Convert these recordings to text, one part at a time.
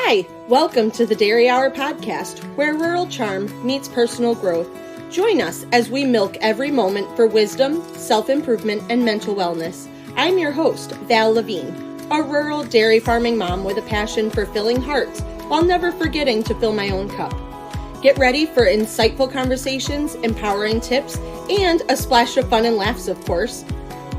Hi, welcome to the Dairy Hour podcast, where rural charm meets personal growth. Join us as we milk every moment for wisdom, self-improvement, and mental wellness. I'm your host, Val Lavigne, a rural dairy farming mom with a passion for filling hearts while never forgetting to fill my own cup. Get ready for insightful conversations, empowering tips, and a splash of fun and laughs, of course.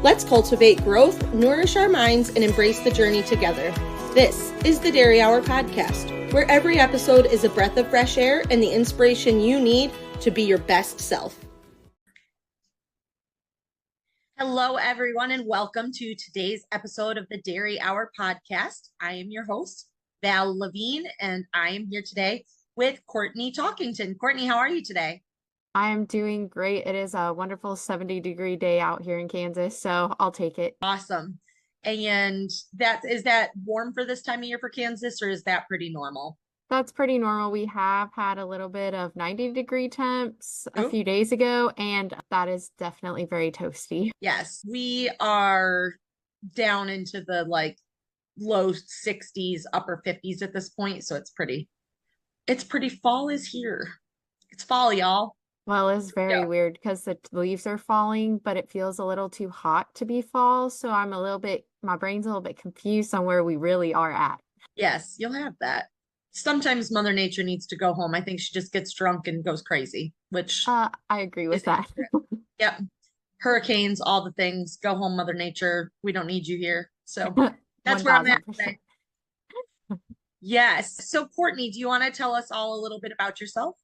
Let's cultivate growth, nourish our minds, and embrace the journey together. This is the Dairy Hour podcast, where every episode is a breath of fresh air and the inspiration you need to be your best self. Hello, everyone, and welcome to today's episode of the Dairy Hour podcast. I am your host, Val Lavigne, and I am here today with Kourtney Talkington. Kourtney, how are you today? I am doing great. It is a wonderful 70-degree day out here in Kansas, so I'll take it. Awesome. And is that warm for this time of year for Kansas, or is that pretty normal? That's pretty normal. We have had a little bit of 90-degree temps a few days ago, and that is definitely very toasty. Yes, we are down into the low 60s, upper 50s at this point, so it's pretty fall is here. It's fall, y'all. Well, it's very weird because the leaves are falling, but it feels a little too hot to be fall. So my brain's a little bit confused on where we really are at. Yes, you'll have that. Sometimes Mother Nature needs to go home. I think she just gets drunk and goes crazy, which I agree with that. Yep. Hurricanes, all the things. Go home, Mother Nature. We don't need you here. So that's where I'm at today. Yes. So Kourtney, do you want to tell us all a little bit about yourself?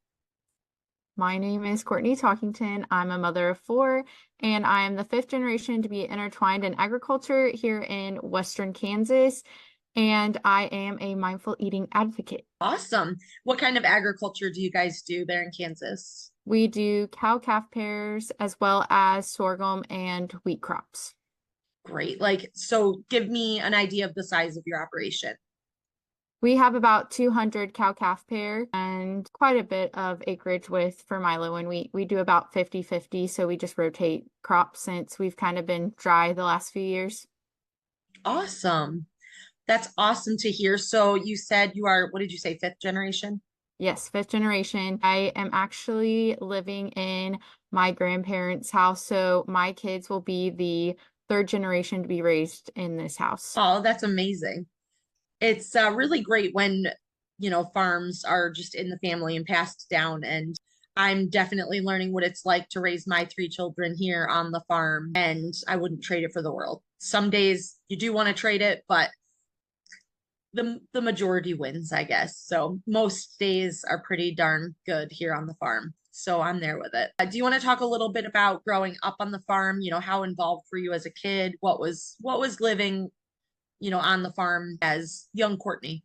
My name is Kourtney Talkington. I'm a mother of 4, and I am the 5th generation to be intertwined in agriculture here in Western Kansas, and I am a mindful eating advocate. Awesome. What kind of agriculture do you guys do there in Kansas? We do cow-calf pairs as well as sorghum and wheat crops. Great. So give me an idea of the size of your operation. We have about 200 cow-calf pair and quite a bit of acreage for Milo and wheat. We do about 50-50, so we just rotate crops since we've kind of been dry the last few years. Awesome. That's awesome to hear. So you said you are, what did you say, 5th generation? Yes, 5th generation. I am actually living in my grandparents' house, so my kids will be the 3rd generation to be raised in this house. Oh, that's amazing. It's really great when, farms are just in the family and passed down. And I'm definitely learning what it's like to raise my 3 children here on the farm. And I wouldn't trade it for the world. Some days you do want to trade it, but the majority wins, I guess. So most days are pretty darn good here on the farm. So I'm there with it. Do you want to talk a little bit about growing up on the farm? How involved were you as a kid? What was living on the farm as young Kourtney?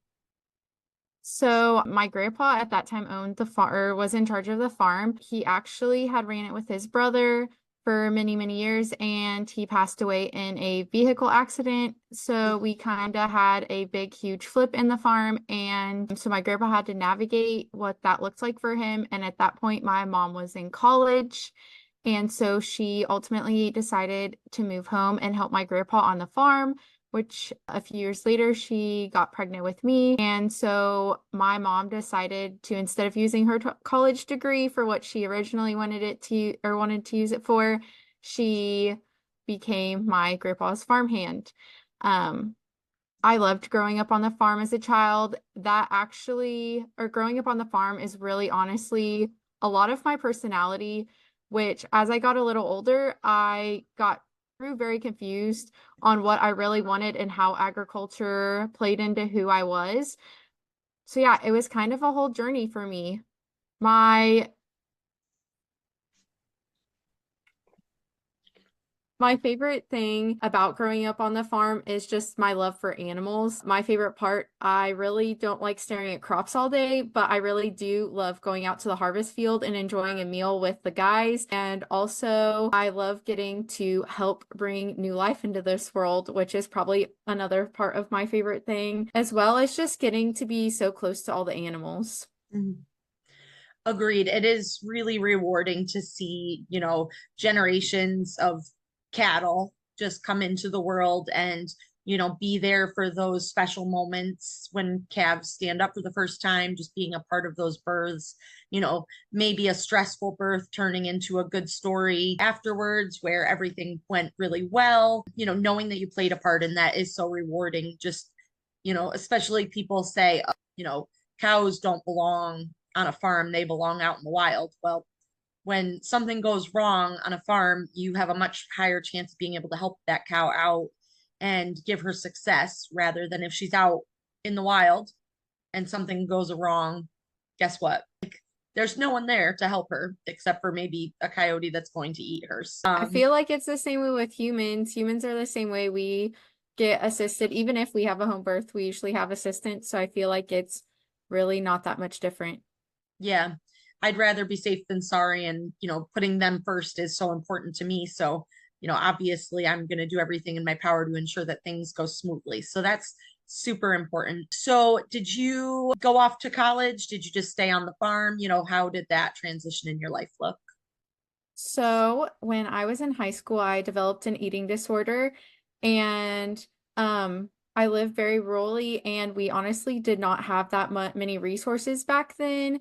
So my grandpa at that time owned the farm, or was in charge of the farm. He actually had ran it with his brother for many, many years, and he passed away in a vehicle accident. So we kind of had a big, huge flip in the farm. And so my grandpa had to navigate what that looked like for him. And at that point, my mom was in college. And so she ultimately decided to move home and help my grandpa on the farm, which a few years later, she got pregnant with me. And so my mom decided to, instead of using her college degree for what she originally wanted to use it for, she became my grandpa's farmhand. I loved growing up on the farm as a child. Growing up on the farm is really honestly a lot of my personality, which as I got a little older, I grew very confused on what I really wanted and how agriculture played into who I was. So yeah, it was kind of a whole journey for me. My favorite thing about growing up on the farm is just my love for animals. My favorite part, I really don't like staring at crops all day, but I really do love going out to the harvest field and enjoying a meal with the guys. And also, I love getting to help bring new life into this world, which is probably another part of my favorite thing, as well as just getting to be so close to all the animals. Mm-hmm. Agreed. It is really rewarding to see, generations of cattle just come into the world and be there for those special moments when calves stand up for the first time, just being a part of those births, maybe a stressful birth turning into a good story afterwards where everything went really well, knowing that you played a part in that is so rewarding. Just, especially people say, cows don't belong on a farm, they belong out in the wild. Well, when something goes wrong on a farm, you have a much higher chance of being able to help that cow out and give her success rather than if she's out in the wild and something goes wrong. Guess what? Like, there's no one there to help her except for maybe a coyote that's going to eat her. I feel like it's the same way with humans. Humans are the same way. We get assisted. Even if we have a home birth, we usually have assistance. So I feel like it's really not that much different. Yeah. I'd rather be safe than sorry. And, putting them first is so important to me. So, obviously I'm going to do everything in my power to ensure that things go smoothly. So that's super important. So did you go off to college? Did you just stay on the farm? How did that transition in your life look? So when I was in high school, I developed an eating disorder, and I lived very rurally, and we honestly did not have that many resources back then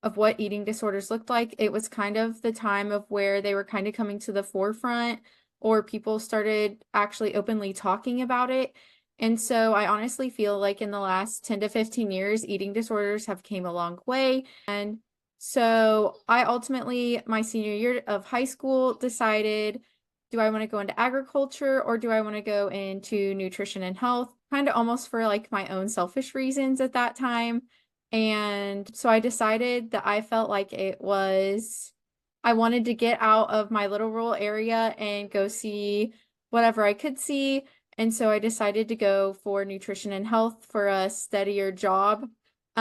of what eating disorders looked like. It was kind of the time of where they were kind of coming to the forefront, or people started actually openly talking about it. And so I honestly feel like in the last 10 to 15 years, eating disorders have came a long way. And so I ultimately, my senior year of high school, decided, do I want to go into agriculture or do I want to go into nutrition and health? Kind of almost for like my own selfish reasons at that time. And so I decided that I felt like I wanted to get out of my little rural area and go see whatever I could see. And so I decided to go for nutrition and health for a steadier job.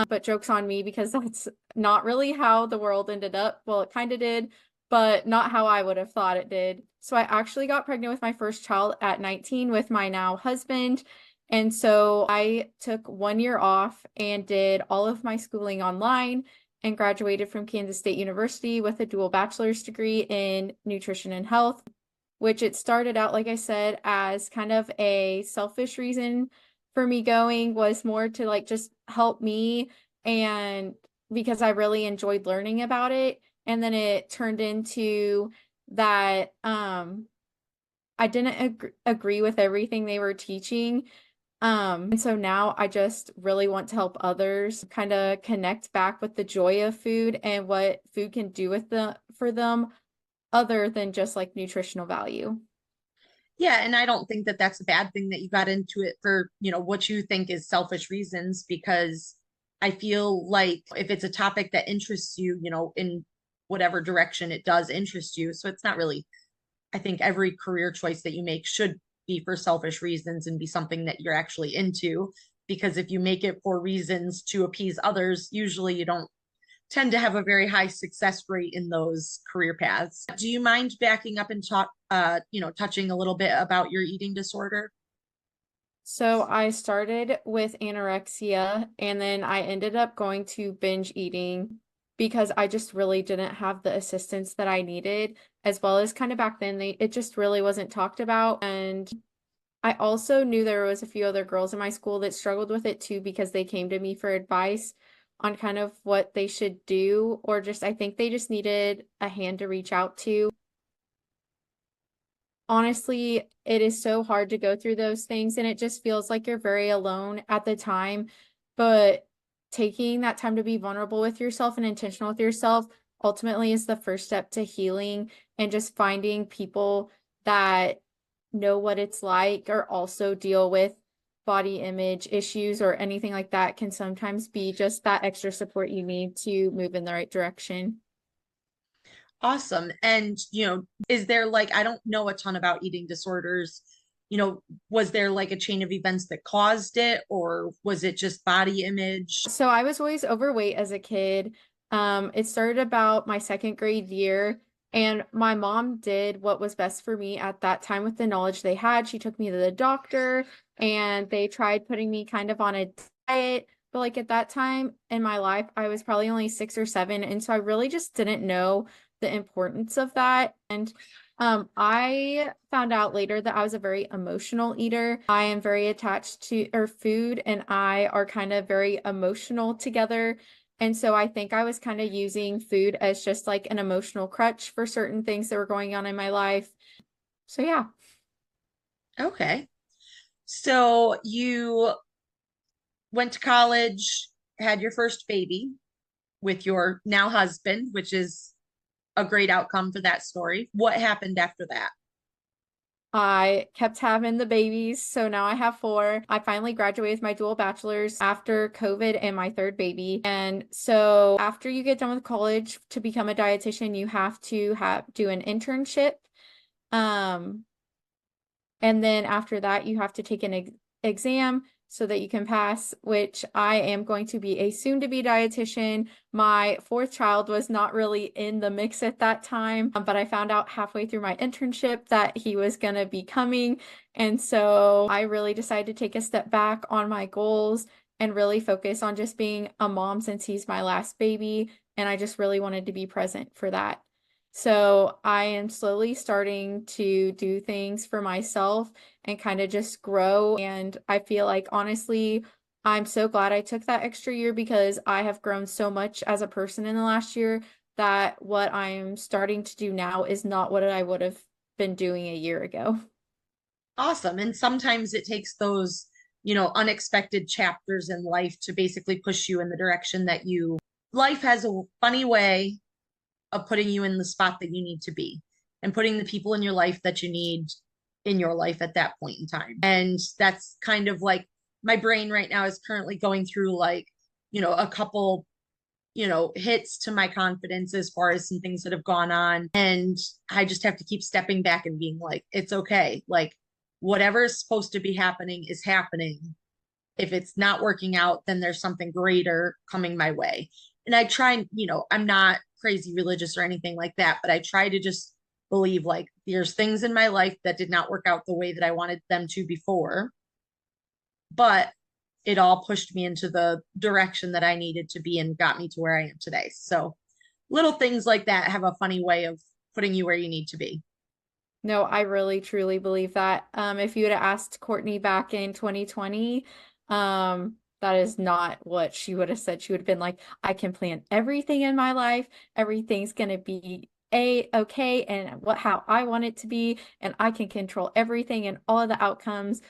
But joke's on me because that's not really how the world ended up. Well, it kind of did, but not how I would have thought it did. So I actually got pregnant with my first child at 19 with my now husband. And so I took 1 year off and did all of my schooling online and graduated from Kansas State University with a dual bachelor's degree in nutrition and health, which it started out, like I said, as kind of a selfish reason for me going, was more to like just help me, and because I really enjoyed learning about it. And then it turned into that I didn't agree with everything they were teaching. And so now I just really want to help others kind of connect back with the joy of food and what food can do for them other than just like nutritional value. Yeah, and I don't think that that's a bad thing that you got into it for, what you think is selfish reasons, because I feel like if it's a topic that interests you, in whatever direction it does interest you. So it's not really, I think every career choice that you make should be for selfish reasons and be something that you're actually into. Because if you make it for reasons to appease others, usually you don't tend to have a very high success rate in those career paths. Do you mind backing up and touching a little bit about your eating disorder? So I started with anorexia, and then I ended up going to binge eating because I just really didn't have the assistance that I needed, as well as kind of back then it just really wasn't talked about. And I also knew there was a few other girls in my school that struggled with it too, because they came to me for advice on kind of what they should do, or just I think they just needed a hand to reach out to. Honestly, it is so hard to go through those things, and it just feels like you're very alone at the time. But taking that time to be vulnerable with yourself and intentional with yourself ultimately is the first step to healing, and just finding people that know what it's like or also deal with body image issues or anything like that can sometimes be just that extra support you need to move in the right direction. Awesome. And, is there like, I don't know a ton about eating disorders. Was there like a chain of events that caused it, or was it just body image? So I was always overweight as a kid. It started about my second grade year, and my mom did what was best for me at that time with the knowledge they had. She took me to the doctor, and they tried putting me kind of on a diet. But like at that time in my life, I was probably only 6 or 7. And so I really just didn't know the importance of that. And I found out later that I was a very emotional eater. I am very attached to or food and I are kind of very emotional together. And so I think I was kind of using food as just like an emotional crutch for certain things that were going on in my life. So yeah. Okay. So you went to college, had your first baby with your now husband, which is a great outcome for that story. What happened after that? I kept having the babies, so now I have four. I finally graduated with my dual bachelor's after COVID and my third baby. And so after you get done with college to become a dietitian, you have to do an internship. Um, and then after that, you have to take an exam so that you can pass, which I am going to be a soon-to-be dietitian. My fourth child was not really in the mix at that time, but I found out halfway through my internship that he was going to be coming. And so I really decided to take a step back on my goals and really focus on just being a mom since he's my last baby. And I just really wanted to be present for that. So I am slowly starting to do things for myself and kind of just grow. And I feel like, honestly, I'm so glad I took that extra year because I have grown so much as a person in the last year that what I'm starting to do now is not what I would have been doing a year ago. Awesome. And sometimes it takes those, unexpected chapters in life to basically push you in the direction that life has a funny way of putting you in the spot that you need to be and putting the people in your life that you need in your life at that point in time. And that's kind of like my brain right now is currently going through like, a couple, hits to my confidence as far as some things that have gone on. And I just have to keep stepping back and being like, it's okay. Like, whatever is supposed to be happening is happening. If it's not working out, then there's something greater coming my way. And I try, I'm not crazy religious or anything like that, but I try to just believe like there's things in my life that did not work out the way that I wanted them to before, but it all pushed me into the direction that I needed to be and got me to where I am today. So little things like that have a funny way of putting you where you need to be. No, I really truly believe that. If you would have asked Kourtney back in 2020, that is not what she would have said. She would have been like, I can plan everything in my life. Everything's gonna be okay and how I want it to be, and I can control everything and all of the outcomes.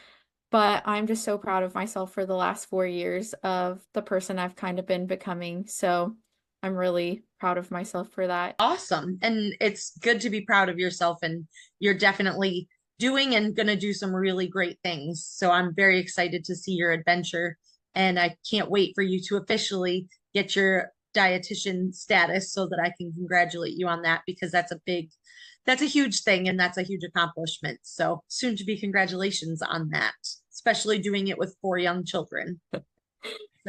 But I'm just so proud of myself for the last 4 years of the person I've kind of been becoming. So I'm really proud of myself for that. Awesome. And it's good to be proud of yourself. And you're definitely doing and going to do some really great things. So I'm very excited to see your adventure. And I can't wait for you to officially get your dietitian status so that I can congratulate you on that because that's a huge thing and that's a huge accomplishment. So soon to be congratulations on that, especially doing it with four young children. So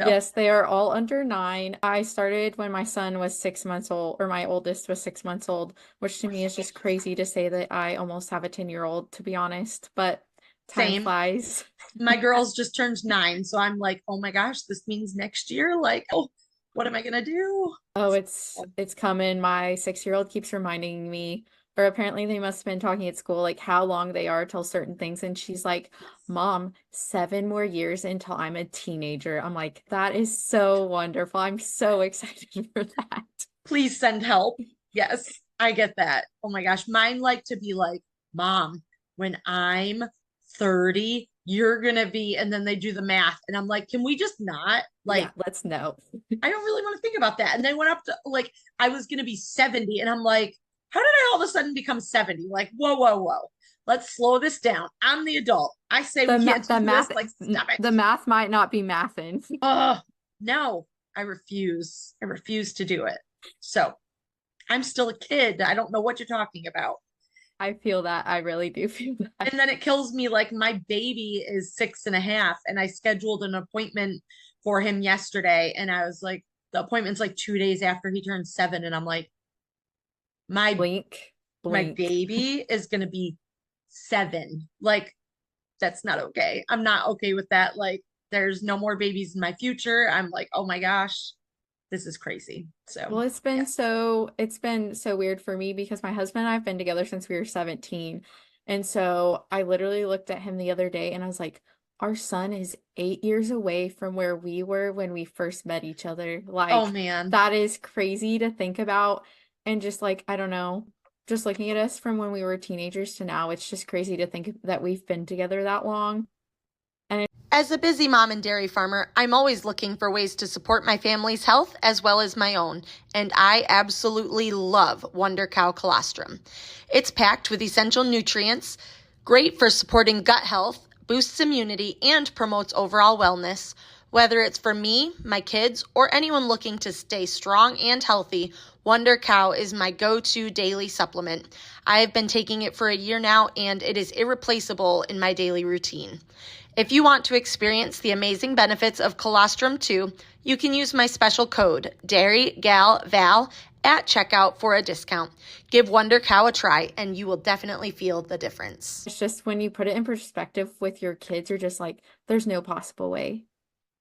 Yes, they are all under 9. I started when my son was 6 months old, or my oldest was 6 months old, which to me is just crazy to say that I almost have a 10-year-old, to be honest, but time same. flies. My girls just turned 9, so I'm like, oh my gosh, this means next year. Like, oh, what am I gonna do? Oh, it's coming. My 6-year-old keeps reminding me, or apparently they must have been talking at school, like how long they are till certain things. And she's like, Mom, 7 more years until I'm a teenager. I'm like, that is so wonderful. I'm so excited for that. Please send help. Yes, I get that. Oh my gosh, mine like to be like, Mom, when I'm 30, you're gonna be, and then they do the math, and I'm like, can we just not? Yeah, Like, let's know. I don't really want to think about that. And they went up to like I was gonna be 70, and I'm like, how did I all of a sudden become 70? Like, whoa, whoa, whoa. Let's slow this down. I'm the adult. I say we can't The do this. math Like, stop it. the math might not be mathin'. Oh, no, I refuse. I refuse to do it. So I'm still a kid. I don't know what you're talking about. I feel that. I really do feel that. And then it kills me. Like my baby is 6.5, and I scheduled an appointment for him yesterday. And I was like, the appointment's like 2 days after he turned 7. And I'm like, my Blink, my blink. baby is gonna be 7. Like, that's not okay. I'm not okay with that. Like, there's no more babies in my future. I'm like, oh my gosh. this is crazy. So, Well, yeah. it's been so weird for me because my husband and I have been together since we were 17. And so I literally looked at him the other day and I was like, our son is 8 years away from where we were when we first met each other. Oh Like, man. that is crazy to think about. And just like, I don't know, just looking at us from when we were teenagers to now, it's just crazy to think that we've been together that long. And As a busy mom and dairy farmer, I'm always looking for ways to support my family's health as well as my own, and I absolutely love Wonder Cow Colostrum. It's packed with essential nutrients, great for supporting gut health, boosts immunity, and promotes overall wellness. Whether it's for me, my kids, or anyone looking to stay strong and healthy, Wonder Cow is my go-to daily supplement. I have been taking it for a year now, and it is irreplaceable in my daily routine. If you want to experience the amazing benefits of colostrum too, you can use my special code DairyGalVal at checkout for a discount. Give Wonder Cow a try and you will definitely feel the difference. it's just when you put it in perspective with your kids, you're just like, there's no possible way.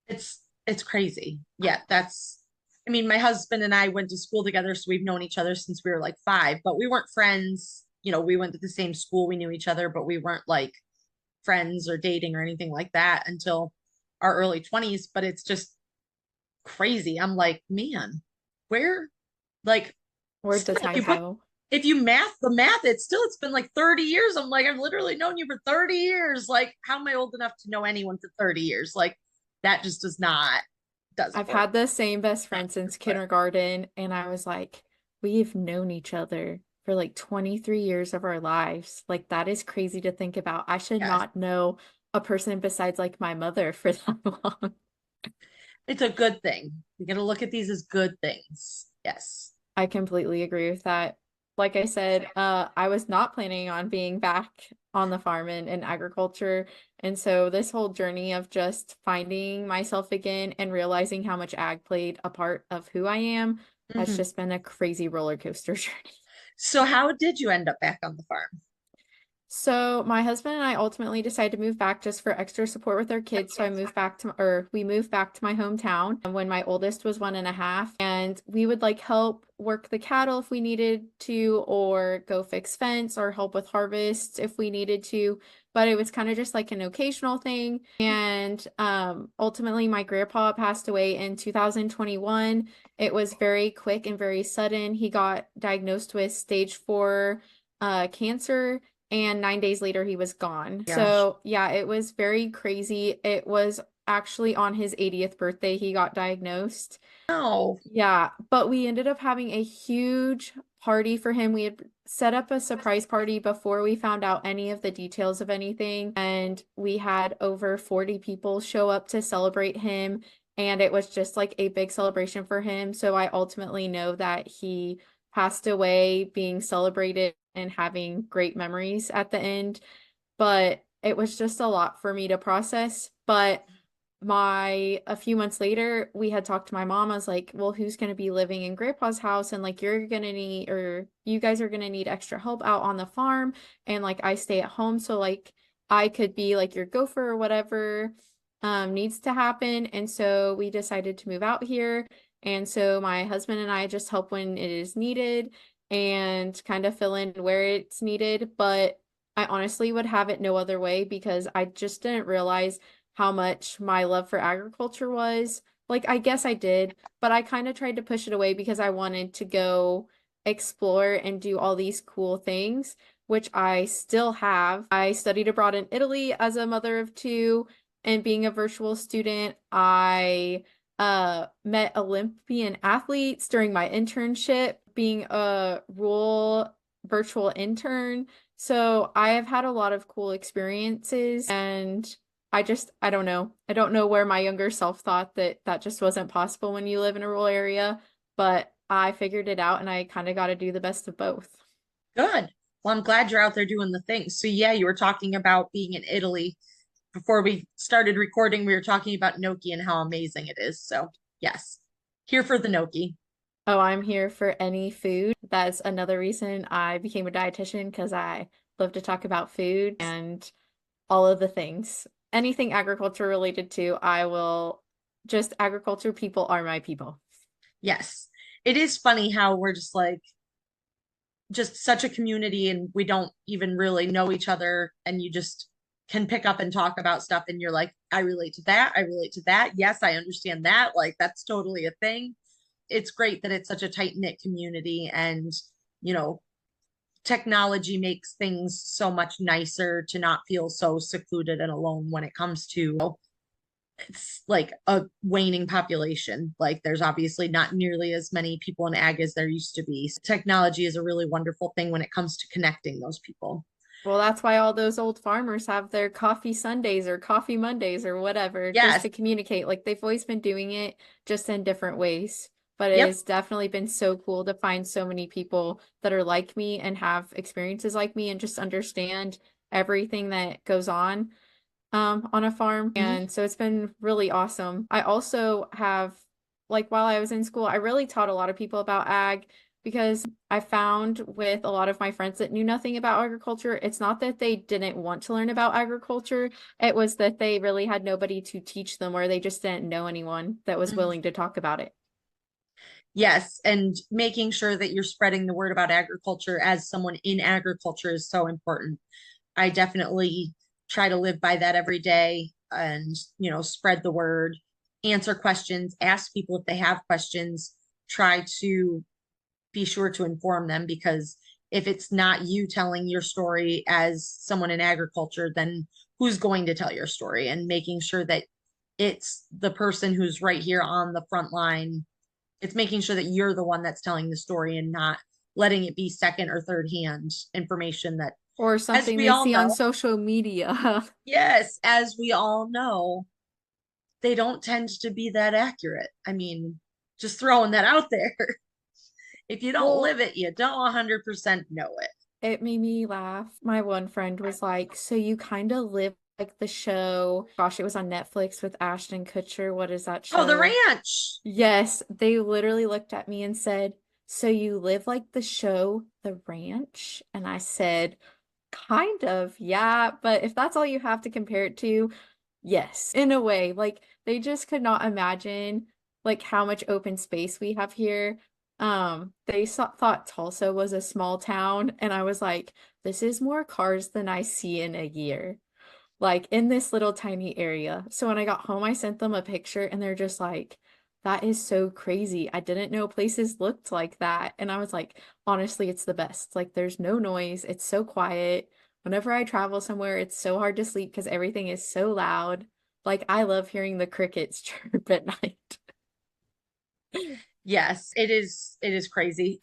It's crazy. Yeah, I mean, my husband and I went to school together, so we've known each other since we were like 5, but we weren't friends. We went to the same school, we knew each other, but we weren't like friends or dating or anything like that until our early 20s. But it's just crazy. I'm like, man, where, like, Where'd the still, time go? if you math the math, it's been like 30 years. I'm like, I've literally known you for 30 years. Like, how am I old enough to know anyone for 30 years? Like, that just doesn't I've work. had the same best friend since But kindergarten, and I was like, we've known each other for like 23 years of our lives. Like, that is crazy to think about. I should yes, not know a person besides like my mother for that long. it's a good thing. You got to look at these as good things. Yes. I completely agree with that. Like I said, I was not planning on being back on the farm in agriculture. And so this whole journey of just finding myself again and realizing how much ag played a part of who I am has Mhm. just been a crazy roller coaster journey. So, how did you end up back on the farm? So my husband and I ultimately decided to move back just for extra support with our kids. So we moved back to my hometown when my oldest was 1.5, and we would like help work the cattle if we needed to, or go fix fence or help with harvests if we needed to. But it was kind of just like an occasional thing. And ultimately my grandpa passed away in 2021. It was very quick and very sudden. He got diagnosed with stage 4 cancer, and 9 days later he was gone. Gosh. So yeah, it was very crazy. It was actually on his 80th birthday he got diagnosed. Oh, Yeah, but we ended up having a huge party for him. We had set up a surprise party before we found out any of the details of anything, and we had over 40 people show up to celebrate him, and it was just like a big celebration for him. So I ultimately know that he passed away being celebrated and having great memories at the end, but it was just a lot for me to process. But a few months later, we had talked to my mom. I was like, well, who's going to be living in grandpa's house? And like, you're going to need, or you guys are going to need extra help out on the farm. And like, I stay at home. So like, I could be like your gopher or whatever needs to happen. And so we decided to move out here. And so my husband and I just help when it is needed and kind of fill in where it's needed. But I honestly would have it no other way because I just didn't realize how much my love for agriculture was. Like, I guess I did, but I kind of tried to push it away because I wanted to go explore and do all these cool things, which I still have. I studied abroad in Italy as a mother of two, and being a virtual student, I met Olympian athletes during my internship, being a rural virtual intern. So I have had a lot of cool experiences, and I don't know. I don't know where my younger self thought that that just wasn't possible when you live in a rural area, but I figured it out and I kind of got to do the best of both. good. Well, I'm glad you're out there doing the things. So, yeah, you were talking about being in Italy. Before we started recording, we were talking about gnocchi and how amazing it is. So, yes, here for the gnocchi. Oh, I'm here for any food. That's another reason I became a dietitian because I love to talk about food and all of the things. Anything agriculture related to, I will just agriculture people are my people. Yes. It is funny how we're just such a community and we don't even really know each other, and you just can pick up and talk about stuff and you're like, I relate to that. I relate to that. Yes, I understand that. Like that's totally a thing. It's great that it's such a tight-knit community, and you know, technology makes things so much nicer to not feel so secluded and alone when it comes to it's like a waning population. Like there's obviously not nearly as many people in ag as there used to be. So technology is a really wonderful thing when it comes to connecting those people. Well, that's why all those old farmers have their coffee Sundays or coffee Mondays or whatever, just Yes. to communicate. Like they've always been doing it just in different ways. But it Yep. has definitely been so cool to find so many people that are like me and have experiences like me and just understand everything that goes on a farm. Mhm. And so it's been really awesome. I also have, like, while I was in school, I really taught a lot of people about ag because I found with a lot of my friends that knew nothing about agriculture, it's not that they didn't want to learn about agriculture, it was that they really had nobody to teach them or they just didn't know anyone that was Mhm. willing to talk about it. Yes, and making sure that you're spreading the word about agriculture as someone in agriculture is so important. I definitely try to live by that every day and, spread the word, answer questions, ask people if they have questions, try to be sure to inform them, because if it's not you telling your story as someone in agriculture, then who's going to tell your story? And making sure that it's the person who's right here on the front line. It's making sure that you're the one that's telling the story and not letting it be second or third hand information that, Or as something we they all see on know, social media. yes, as we all know, they don't tend to be that accurate. I mean, just throwing that out there. If you don't Well, live it, you don't 100% know it. it made me laugh. My one friend was like, "So you kind of live like the show." Gosh, it was on Netflix with Ashton Kutcher. What is that Oh, the show? ranch. Yes, they literally looked at me and said, "So you live like the show, The Ranch?" And I said, "Kind of, yeah, but if that's all you have to compare it to, yes, in a way." Like they just could not imagine like how much open space we have here. Thought Tulsa was a small town, and I was like, this is more cars than I see in a year, like in this little tiny area. So when I got home, I sent them a picture, and they're just like, that is so crazy. I didn't know places looked like that. And I was like, honestly, it's the best. Like, there's no noise, it's so quiet. Whenever I travel somewhere, it's so hard to sleep because everything is so loud. Like, I love hearing the crickets chirp at night. Yes, it is crazy.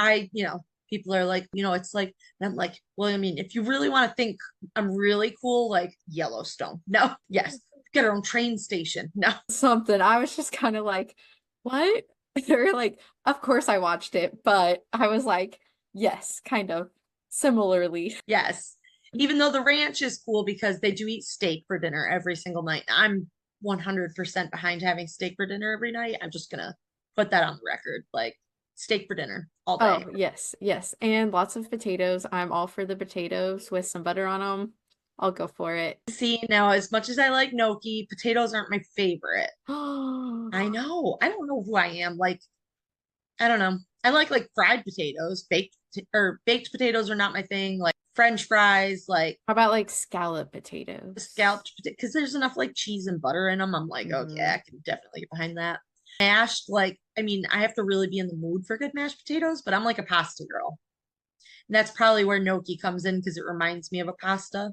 People are like, it's like, and I'm like, well, I mean, if you really want to think I'm really cool, like Yellowstone. No, yes. Get our own train station. No. Something. I was just kind of like, what? They're like, of course I watched it, but I was like, yes, kind of similarly. Yes. Even though the ranch is cool because they do eat steak for dinner every single night. I'm 100% behind having steak for dinner every night. I'm just gonna put that on the record. Like steak for dinner all day. Oh, yes, yes. And lots of potatoes. I'm all for the potatoes with some butter on them. I'll go for it. See, now as much as I like gnocchi, potatoes aren't my favorite. Oh, I know. I don't know who I am. Like, I don't know. I like fried potatoes. Baked potatoes are not my thing. Like French fries, like how about like scallop potatoes? scalloped potato, because there's enough like cheese and butter in them. I'm like, okay, Hmm. I can definitely get behind that. Mashed, like, I mean, I have to really be in the mood for good mashed potatoes, but I'm like a pasta girl. And that's probably where gnocchi comes in because it reminds me of a pasta.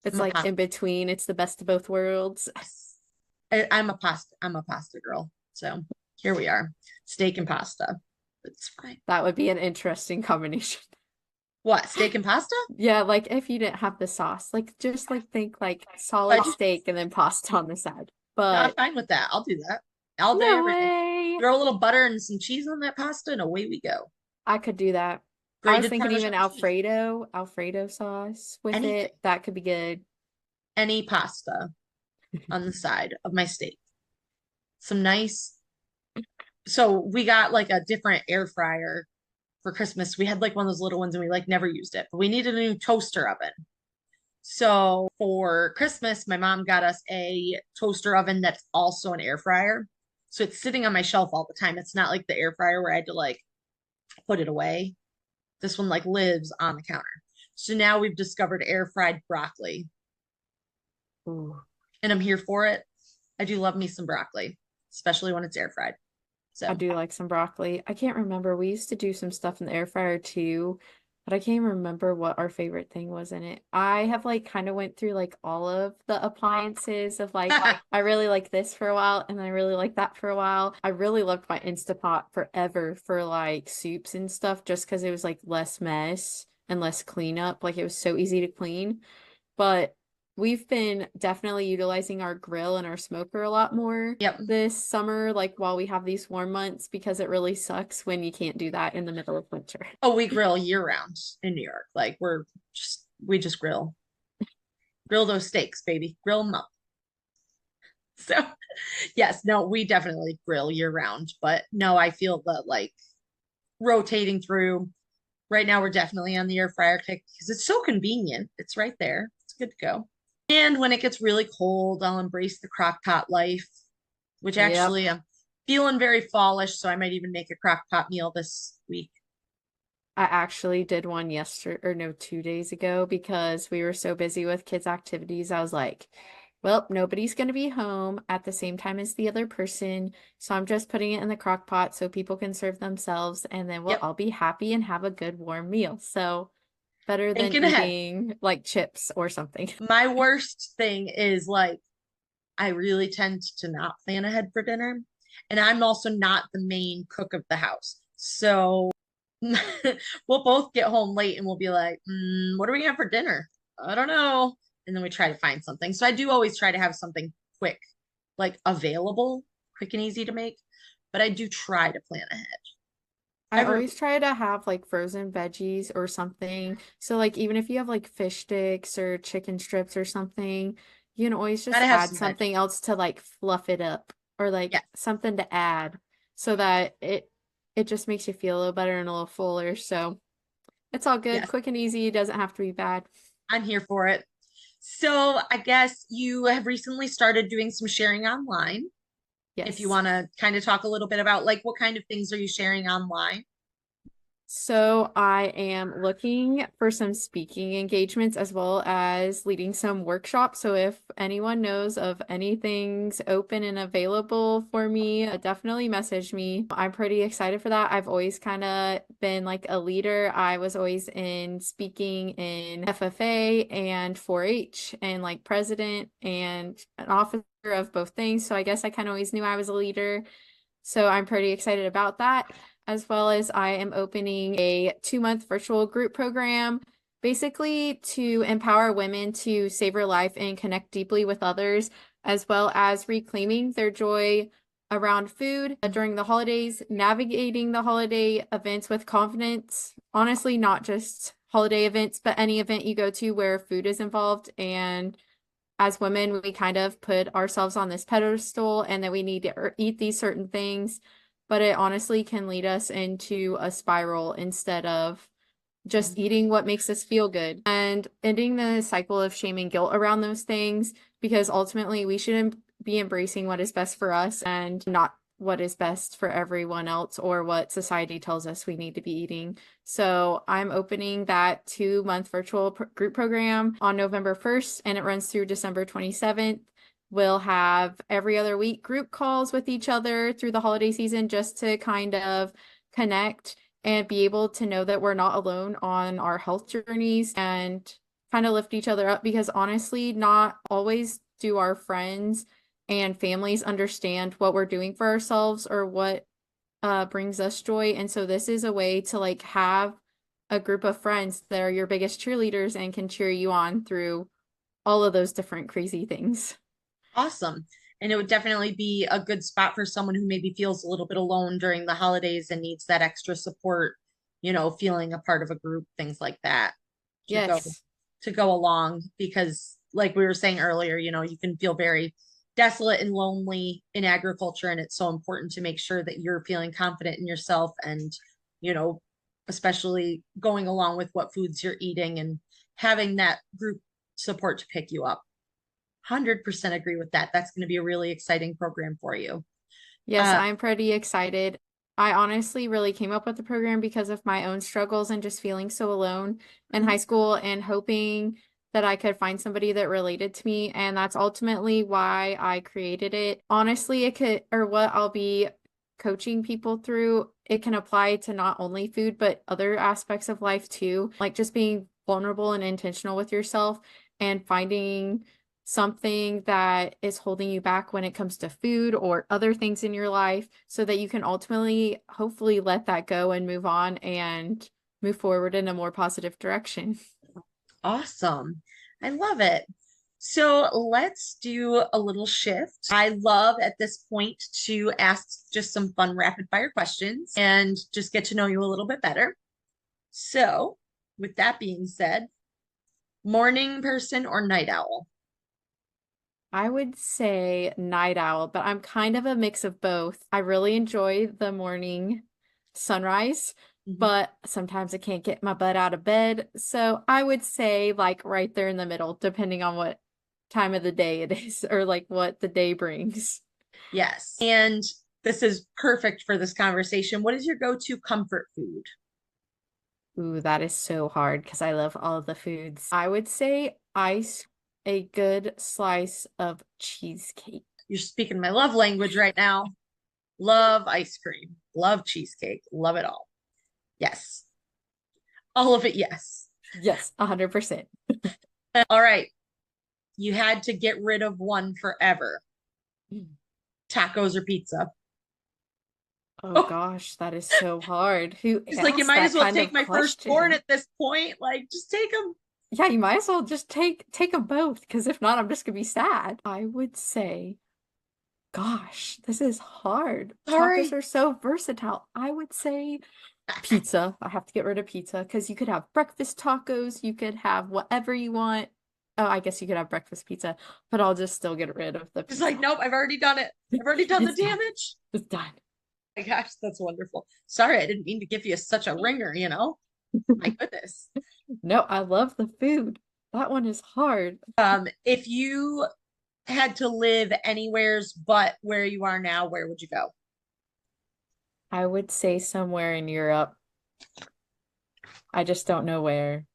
It's I'm a like pasta. in between. It's the best of both worlds. Yes. I'm a pasta girl. So here we are. Steak and pasta. It's fine. That would be an interesting combination. What, steak and pasta? Yeah, like if you didn't have the sauce, like just like think like I solid do. steak and then pasta on the side. No, I'm But fine with that. I'll do that all day, no every day. way. Throw a little butter and some cheese on that pasta, and away we go. I could do that. I was Grated thinking even Parmesan cheese. Alfredo sauce with Anything, it. That could be good. any pasta on the side of my steak. Some nice. So we got like a different air fryer for Christmas. We had like one of those little ones and we like never used it, but we needed a new toaster oven. So for Christmas, my mom got us a toaster oven that's also an air fryer. So it's sitting on my shelf all the time. It's not like the air fryer where I had to like put it away. This one like lives on the counter. So now we've discovered air fried broccoli Ooh. and I'm here for it. I do love me some broccoli, especially when it's air fried. I So do like some broccoli. I can't remember. We used to do some stuff in the air fryer too, but I can't remember what our favorite thing was in it. I have like kind of went through like all of the appliances of like I really like this for a while and I really like that for a while. I really loved my Instapot forever for like soups and stuff just because it was like less mess and less cleanup. Like it was so easy to clean. But we've been definitely utilizing our grill and our smoker a lot more yep. this summer, like while we have these warm months, because it really sucks when you can't do that in the middle of winter. Oh, we grill year round in New York. Like we just grill those steaks, baby, grill them up. So yes, no, we definitely grill year round, but no, I feel that like rotating through right now, we're definitely on the air fryer kick because it's so convenient. It's right there. It's good to go. And when it gets really cold, I'll embrace the crock pot life, which Yep. actually I'm feeling very fallish. So I might even make a crock pot meal this week. I actually did one yesterday, or no, 2 days ago, because we were so busy with kids' activities. I was like, well, nobody's going to be home at the same time as the other person. So I'm just putting it in the crock pot so people can serve themselves and then we'll Yep. all be happy and have a good warm meal. So better than Thinking ahead. eating like chips or something. My worst thing is like, I really tend to not plan ahead for dinner. And I'm also not the main cook of the house. So we'll both get home late and we'll be like, what are we gonna have for dinner? I don't know. And then we try to find something. So I do always try to have something quick, like available, quick and easy to make. But I do try to plan ahead. I Ever always try to have like frozen veggies or something. So like even if you have like fish sticks or chicken strips or something, you can always just gotta have add some veggies. something else to like fluff it up or like Yeah, something to add so that it just makes you feel a little better and a little fuller. So it's all good, yes, quick and easy, doesn't have to be bad. I'm here for it. So I guess you have recently started doing some sharing online. If you Yes. want to kind of talk a little bit about like what kind of things are you sharing online? So I am looking for some speaking engagements as well as leading some workshops. So if anyone knows of anything's open and available for me, definitely message me. I'm pretty excited for that. I've always kind of been like a leader. I was always in speaking in FFA and 4-H and like president and an officer of both things. So I guess I kind of always knew I was a leader. So I'm pretty excited about that, as well as I am opening a 2-month virtual group program, basically to empower women to save her life and connect deeply with others, as well as reclaiming their joy around food during the holidays, navigating the holiday events with confidence. Honestly, not just holiday events, but any event you go to where food is involved. And as women, we kind of put ourselves on this pedestal and that we need to eat these certain things, but it honestly can lead us into a spiral instead of just eating what makes us feel good and ending the cycle of shame and guilt around those things, because ultimately we shouldn't be embracing what is best for us and not what is best for everyone else or what society tells us we need to be eating. So I'm opening that 2-month virtual group program on November 1st and it runs through December 27th. We'll have every other week group calls with each other through the holiday season just to kind of connect and be able to know that we're not alone on our health journeys and kind of lift each other up, because honestly, not always do our friends and families understand what we're doing for ourselves or what brings us joy. And so this is a way to like have a group of friends that are your biggest cheerleaders and can cheer you on through all of those different crazy things. Awesome. And it would definitely be a good spot for someone who maybe feels a little bit alone during the holidays and needs that extra support, feeling a part of a group, things like that to go Yes. to go along because like we were saying earlier, you can feel very desolate and lonely in agriculture and it's so important to make sure that you're feeling confident in yourself and, you know, especially going along with what foods you're eating and having that group support to pick you up. 100% agree with that. That's going to be a really exciting program for you. Yes, I'm pretty excited. I honestly really came up with the program because of my own struggles and just feeling so alone in high school and hoping that I could find somebody that related to me. And that's ultimately why I created it. Honestly, it could, or what I'll be coaching people through, it can apply to not only food, but other aspects of life too. Like just being vulnerable and intentional with yourself and finding something that is holding you back when it comes to food or other things in your life so that you can ultimately, hopefully, let that go and move on and move forward in a more positive direction. Awesome. I love it. So let's do a little shift. I love at this point to ask just some fun rapid fire questions and just get to know you a little bit better. So, with that being said, morning person or night owl? I would say night owl, but I'm kind of a mix of both. I really enjoy the morning sunrise, Mhm. but sometimes I can't get my butt out of bed. So I would say like right there in the middle, depending on what time of the day it is or like what the day brings. Yes. And this is perfect for this conversation. What is your go-to comfort food? Ooh, that is so hard because I love all the foods. I would say a good slice of cheesecake. You're speaking my love language right now. Love ice cream, love cheesecake, love it all. Yes. All of it, yes. Yes, 100%. All right. You had to get rid of one forever. Tacos or pizza? Oh Oh, gosh, that is so hard. Who he's like, you asked might that as well kind take of my firstborn question? at this point. Like, just take him. Yeah, you might as well just take them both because if not, I'm just gonna be sad. I would say, gosh, this is hard. Tacos Sorry. are so versatile. I would say pizza. I have to get rid of pizza because you could have breakfast tacos, you could have whatever you want. Oh, I guess you could have breakfast pizza, but I'll just still get rid of the He's like, pizza. nope, I've already done it. I've already done the It's done. damage. It's done. My gosh, that's wonderful. Sorry, I didn't mean to give you such a ringer. My goodness. No, I love the food. That one is hard. If you had to live anywheres but where you are now, where would you go? I would say somewhere in Europe. I just don't know where.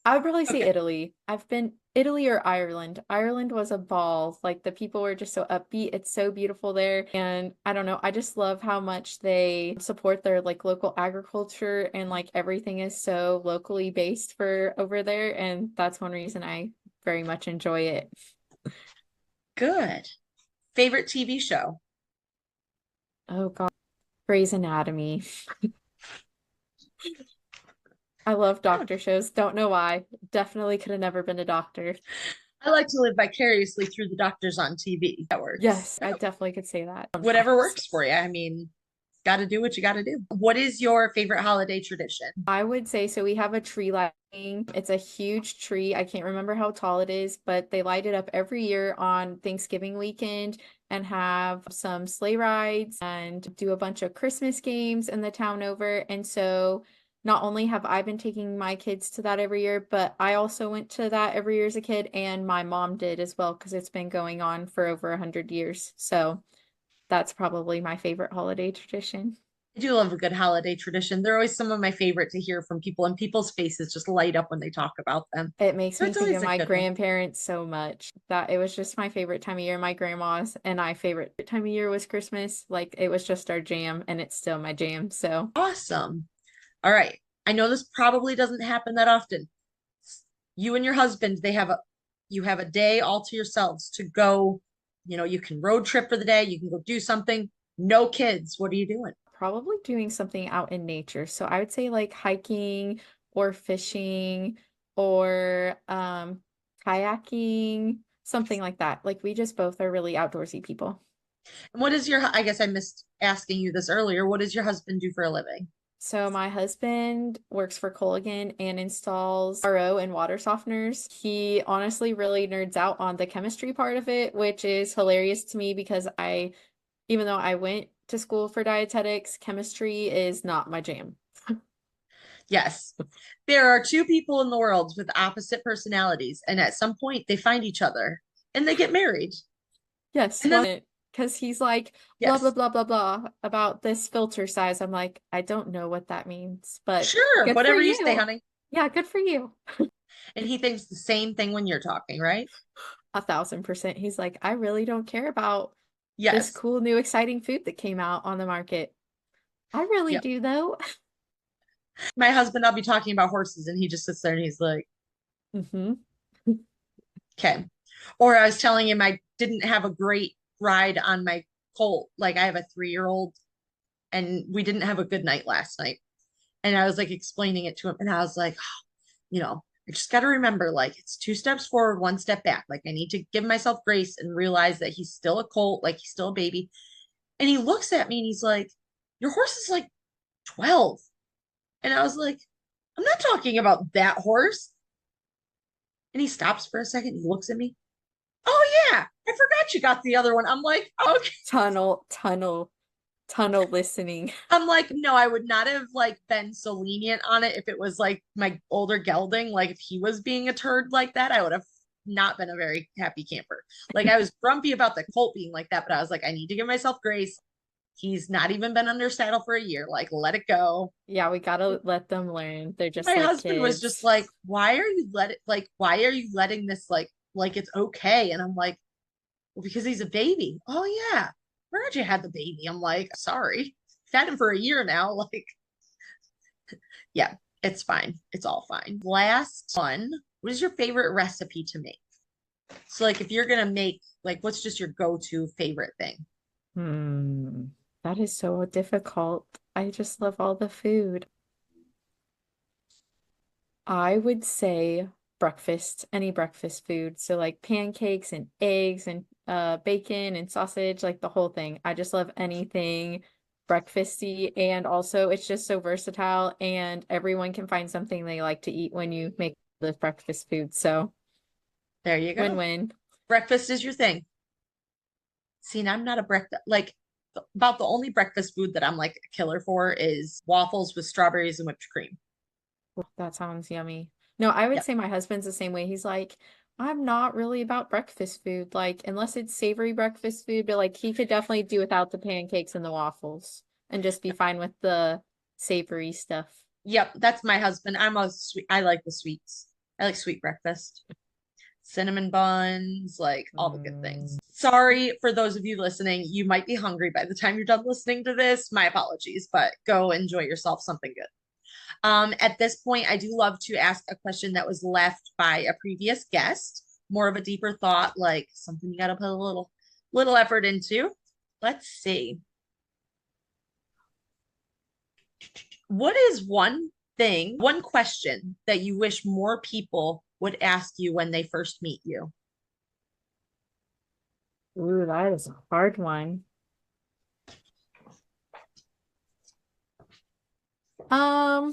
I would probably say Okay. Italy. I've been Italy or Ireland. Ireland was a ball. Like the people were just so upbeat. It's so beautiful there. And I don't know, I just love how much they support their like local agriculture and like everything is so locally based for over there. And that's one reason I very much enjoy it. Good. Favorite TV show? Oh God, Grey's Anatomy. I love Yeah. doctor shows. Don't know why. Definitely could have never been a doctor. I like to live vicariously through the doctors on TV. That works. Yes, I definitely could say that Whatever sometimes. works for you. I mean, got to do what you got to do. What is your favorite holiday tradition? I would say so. We have a tree lighting. It's a huge tree. I can't remember how tall it is, but they light it up every year on Thanksgiving weekend and have some sleigh rides and do a bunch of Christmas games in the town over. And so not only have I been taking my kids to that every year, but I also went to that every year as a kid, and my mom did as well because it's been going on for over 100 years. So that's probably my favorite holiday tradition. I do love a good holiday tradition. They're always some of my favorite to hear from people, and people's faces just light up when they talk about them. It makes So me it's think always of a my good one. grandparents so much that it was just my favorite time of year. My grandma's and I favorite time of year was Christmas. Like it was just our jam and it's still my jam. So Awesome. All right. I know this probably doesn't happen that often. You and your husband, you have a day all to yourselves to go, you can road trip for the day, you can go do something. No kids. What are you doing? probably doing something out in nature. So I would say like hiking or fishing or kayaking, something like that. Like we just both are really outdoorsy people. And I guess I missed asking you this earlier. What does your husband do for a living? So my husband works for Colligan and installs RO and water softeners. He honestly really nerds out on the chemistry part of it, which is hilarious to me because even though I went to school for dietetics, chemistry is not my jam. Yes. There are two people in the world with opposite personalities, and at some point they find each other and they get married. Yes, And then love it. because he's like, blah, blah, Yes. blah, blah, blah about this filter size. I'm like, I don't know what that means, but Sure, good for whatever you say, you. honey. Yeah, good for you. And he thinks the same thing when you're talking, right? 1,000%. He's like, I really don't care about this Yes. cool new exciting food that came out on the market. I really Yep. do though. My husband, I'll be talking about horses, and he just sits there and he's like, Hmm. okay. Or I was telling him I didn't have a great ride on my colt. Like I have a 3-year-old, and we didn't have a good night last night. And I was like explaining it to him, and I was like, I just got to remember, like, it's 2 steps forward, 1 step back. Like, I need to give myself grace and realize that he's still a colt, like, he's still a baby. And he looks at me and he's like, your horse is like 12. And I was like, I'm not talking about that horse. And he stops for a second. He looks at me. Oh, yeah, I forgot you got the other one. I'm like, okay. Tunnel listening. I'm like, no, I would not have like been so lenient on it if it was like my older gelding. Like if he was being a turd like that, I would have not been a very happy camper. Like I was grumpy about the colt being like that, but I was like, I need to give myself grace. He's not even been under saddle for a year. Like, let it go. Yeah, we gotta let them learn. They're just My like husband was just kids. like, why are you letting this like it's okay? And I'm like, well, because he's a baby. Oh yeah. Forgot you had the baby. I'm like, sorry. I've had him for a year now. Like, yeah, it's fine. It's all fine. Last one. What is your favorite recipe to make? So, like, if you're gonna make, like, what's just your go-to favorite thing? Hmm. That is so difficult. I just love all the food. I would say breakfast, any breakfast food. So like pancakes and eggs and bacon and sausage, like the whole thing. I just love anything breakfasty, and also it's just so versatile and everyone can find something they like to eat when you make the breakfast food. So There you go. win-win. Breakfast is your thing. See, and I'm not a breakfast like about the only breakfast food that I'm like a killer for is waffles with strawberries and whipped cream. That sounds yummy. No, I would Yep. say my husband's the same way. He's like, I'm not really about breakfast food, like unless it's savory breakfast food, but like he could definitely do without the pancakes and the waffles and just be fine with the savory stuff. Yep, that's my husband. I like the sweets. I like sweet breakfast. Cinnamon buns, like all the good things. Mm. Sorry for those of you listening. You might be hungry by the time you're done listening to this. My apologies, but go enjoy yourself something good. At this point, I do love to ask a question that was left by a previous guest, more of a deeper thought, like something you got to put a little effort into. Let's see. What is one question that you wish more people would ask you when they first meet you? Ooh, that is a hard one. Um,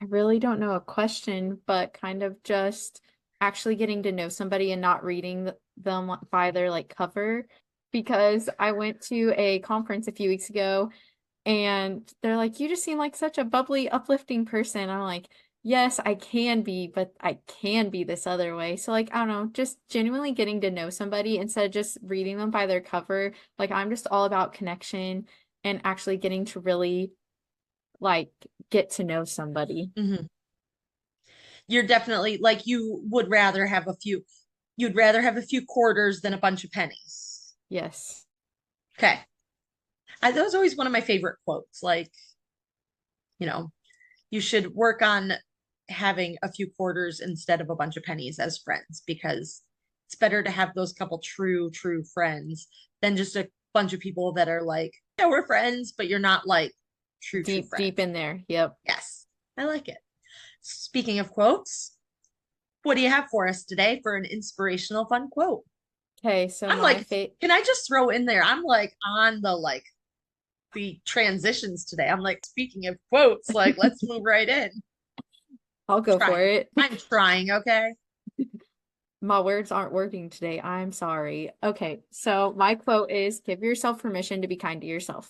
I really don't know a question, but kind of just actually getting to know somebody and not reading them by their like cover. Because I went to a conference a few weeks ago and they're like, you just seem like such a bubbly, uplifting person. I'm like, yes, I can be, but I can be this other way. So like, I don't know, just genuinely getting to know somebody instead of just reading them by their cover. Like I'm just all about connection and actually getting to really like get to know somebody. Mhm. You're definitely like you'd rather have a few quarters than a bunch of pennies. Yes. Okay. That was always one of my favorite quotes. Like, you know, you should work on having a few quarters instead of a bunch of pennies as friends because it's better to have those couple true friends than just a bunch of people that are like, yeah, we're friends, but you're not like true Deep friends. in there. Yep. Yes, I like it. Speaking of quotes, what do you have for us today for an inspirational fun quote? Okay, so I'm my like, fate. can I just throw in there? I'm like on the transitions today. I'm like, speaking of quotes, like let's move right in. I'll go for Trying. it. I'm trying, okay? My words aren't working today. I'm sorry. Okay, so my quote is give yourself permission to be kind to yourself.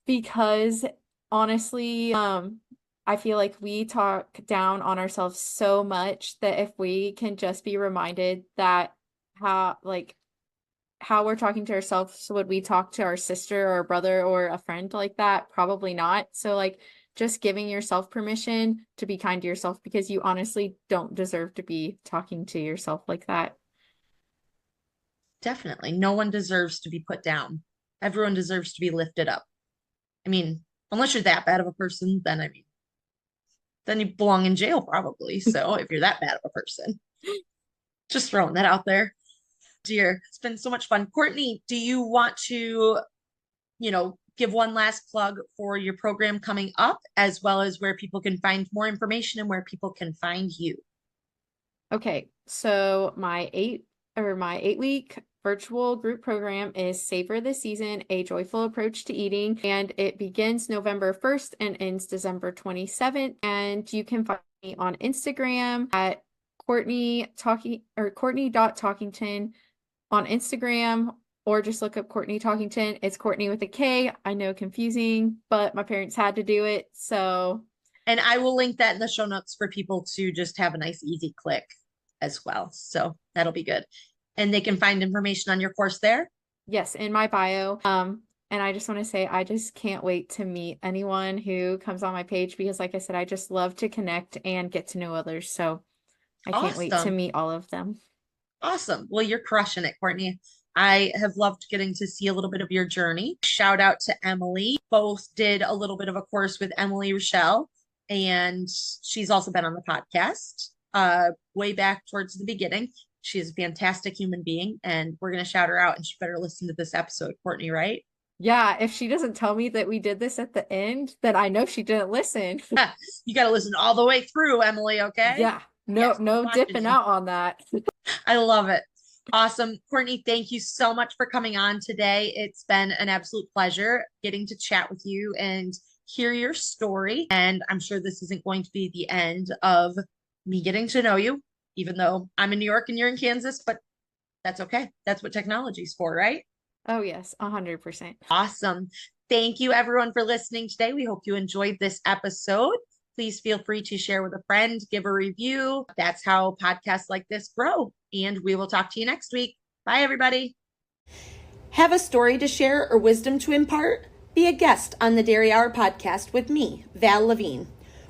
Because honestly, I feel like we talk down on ourselves so much that if we can just be reminded that how we're talking to ourselves. So would we talk to our sister or brother or a friend like that? Probably not. So like just giving yourself permission to be kind to yourself, because you honestly don't deserve to be talking to yourself like that. Definitely. No one deserves to be put down. Everyone deserves to be lifted up. I mean, unless you're that bad of a person, then I mean, then you belong in jail probably. So if you're that bad of a person, just throwing that out there. Dear, it's been so much fun. Kourtney, do you want to, give one last plug for your program coming up, as well as where people can find more information and where people can find you? Okay, so my 8-week virtual group program is Savor the Season, A Joyful Approach to Eating, and it begins November 1st and ends December 27th. And you can find me on Instagram at Kourtney.Talkington on Instagram, or just look up Kourtney Talkington. It's Kourtney with a K. I know, confusing, but my parents had to do it, so. And I will link that in the show notes for people to just have a nice, easy click as well. So that'll be good. And they can find information on your course there. Yes, in my bio. And I just want to say, I just can't wait to meet anyone who comes on my page, because like I said, I just love to connect and get to know others. So I can't wait to meet all of them. Awesome. Well, you're crushing it, Kourtney. I have loved getting to see a little bit of your journey. Shout out to Emily. Both did a little bit of a course with Emily Rochelle, and she's also been on the podcast way back towards the beginning. She's a fantastic human being, and we're going to shout her out, and she better listen to this episode, Kourtney, right? Yeah, if she doesn't tell me that we did this at the end, then I know she didn't listen. You got to listen all the way through, Emily, okay? Yeah, no dipping out on that. I love it. Awesome. Kourtney, thank you so much for coming on today. It's been an absolute pleasure getting to chat with you and hear your story. And I'm sure this isn't going to be the end of me getting to know you, even though I'm in New York and you're in Kansas, but that's okay. That's what technology's for, right? Oh, yes, 100%. Awesome. Thank you, everyone, for listening today. We hope you enjoyed this episode. Please feel free to share with a friend, give a review. That's how podcasts like this grow. And we will talk to you next week. Bye, everybody. Have a story to share or wisdom to impart? Be a guest on the Dairy Hour podcast with me, Val Lavigne.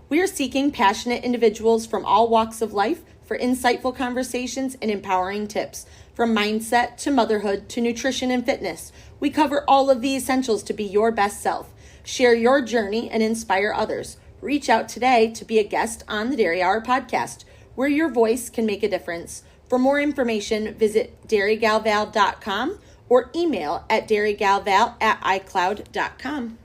We are seeking passionate individuals from all walks of life for insightful conversations and empowering tips. From mindset to motherhood to nutrition and fitness, we cover all of the essentials to be your best self. Share your journey and inspire others. Reach out today to be a guest on the Dairy Hour podcast, where your voice can make a difference. For more information, visit dairygalval.com or email at dairygalval@icloud.com.